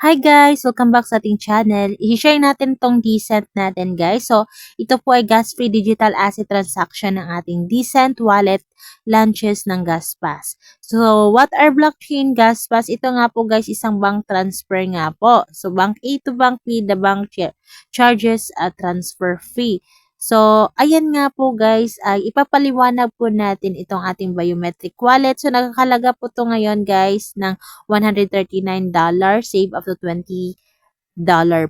Hi guys! Welcome back sa ating channel. I-share natin tong Decent natin guys. So, ito po ay gas-free digital asset transaction ng ating Decent wallet launches ng GasPass. So, what are blockchain GasPass? Ito nga po guys, isang bank transfer nga po. So, bank A to bank B, the bank charges a transfer fee. So, ayan nga po guys, ay ipapaliwanag po natin itong ating biometric wallet. So, nakakalaga po to ngayon guys ng $139, save up to $20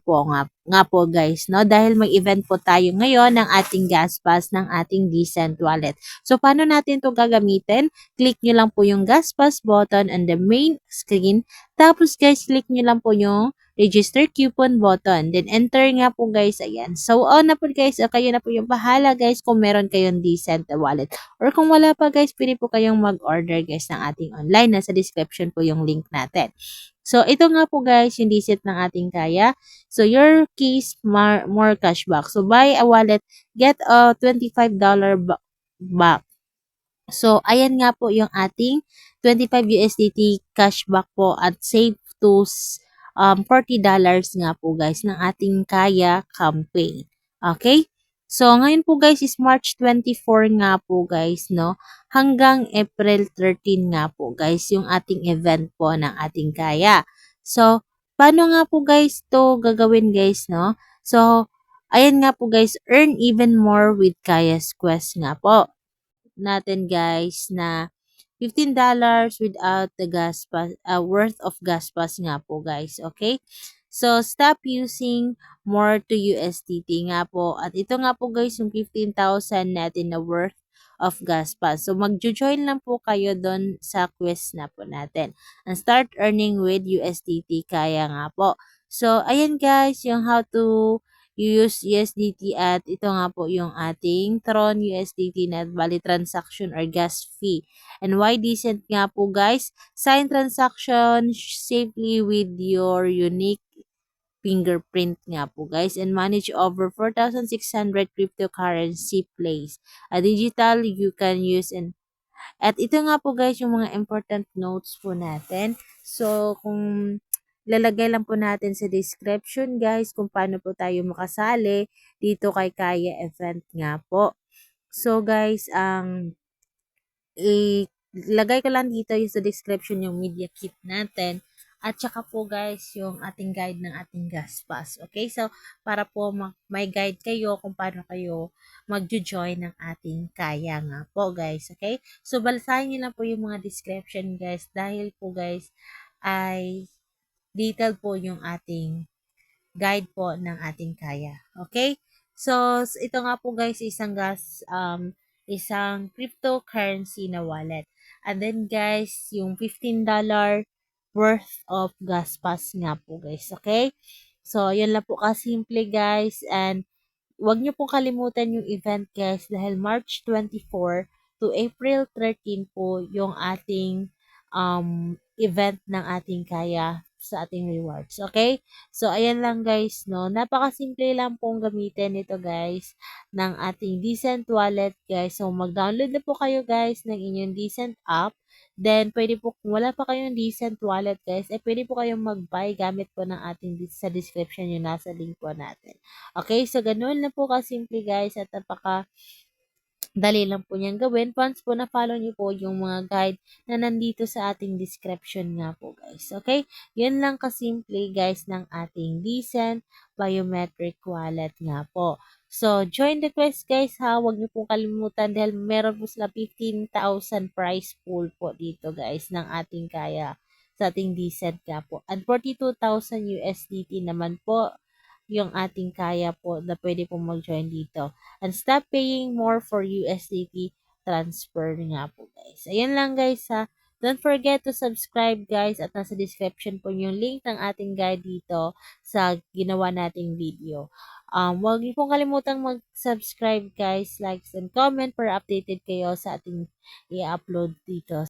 po nga po guys, no? Dahil may event po tayo ngayon ng ating gas pass ng ating Decent wallet. So, paano natin to gagamitin? Click nyo lang po yung gas pass button on the main screen. Tapos guys, click nyo lang po yung register coupon button. Then, enter nga po guys, ayan. So, on na po guys, kayo na po yung bahala guys kung meron kayong Decent wallet. Or kung wala pa guys, pwede po kayong mag-order guys ng ating online. Nasa description po yung link natin. So, ito nga po guys, yung Decent ng ating kaya. So, your keys, more cashback. So, buy a wallet, get a $25 back. So, ayan nga po yung ating 25 USDT cashback po at save to $40 nga po guys ng ating kaya campaign. Okay? So, ngayon po guys is March 24 nga po guys, no? Hanggang April 13 nga po guys yung ating event po ng ating kaya. So, paano nga po guys to gagawin guys, no? So, ayan nga po guys, earn even more with Kaya's Quest nga po natin guys na $15 without the gas pass, worth of gas pass nga po guys, okay? So, stop using more to USDT nga po. At ito nga po guys, yung 15,000 natin na worth of gas pass. So, magjo-join lang po kayo doon sa quest na po natin. And start earning with USDT kaya nga po. So, ayan guys, yung how to use USDT at ito nga po yung ating Tron USDT na bali transaction or gas fee. And why Decent nga po guys? Sign transaction safely with your unique fingerprint nga po guys and manage over 4,600 cryptocurrency plays. A digital you can use and at ito nga po guys yung mga important notes po natin. So kung lalagay lang po natin sa description guys kung paano po tayo makasali dito kay Kaya event nga po. So guys, ilagay ko lang dito yung sa description yung media kit natin. At saka po guys, yung ating guide ng ating gas pass. Okay? So, para po may guide kayo kung paano kayo magjo-join ng ating kaya nga po guys. Okay? So, basahin nyo lang po yung mga description guys. Dahil po guys, ay detailed po yung ating guide po ng ating kaya. Okay? So, ito nga po guys, isang cryptocurrency na wallet. And then guys, yung $15 worth of gas pass nga po guys. Okay? So, yun lang po kasimple guys. And huwag niyo pong kalimutan yung event guys dahil March 24 to April 13 po yung ating event ng ating kaya sa ating rewards. Okay? So, ayan lang guys, no? Napakasimple lang pong gamitin ito guys ng ating Decent wallet guys. So, mag-download na po kayo guys ng inyong Decent app. Then, pwede po, kung wala pa kayong Decent wallet guys, pwede po kayong mag-buy gamit po ng ating sa description yung nasa link po natin. Okay, so ganun na po kasimple guys at dali lang po niyang gawin once po na-follow niyo po yung mga guide na nandito sa ating description nga po guys. Okay, yun lang kasimple guys ng ating Decent biometric wallet nga po. So, join the quest guys ha, huwag niyo pong kalimutan dahil meron po sila 15,000 prize pool po dito guys ng ating kaya sa ating Decent nga po. And 42,000 USDT naman po yung ating kaya po na pwede pong mag-join dito. And stop paying more for USDT transfer nga po guys. Ayan lang guys ha. Don't forget to subscribe guys at nasa description po yung link ng ating guide dito sa ginawa nating video. Huwag niyo pong kalimutang mag-subscribe guys, likes and comment para updated kayo sa ating i-upload dito.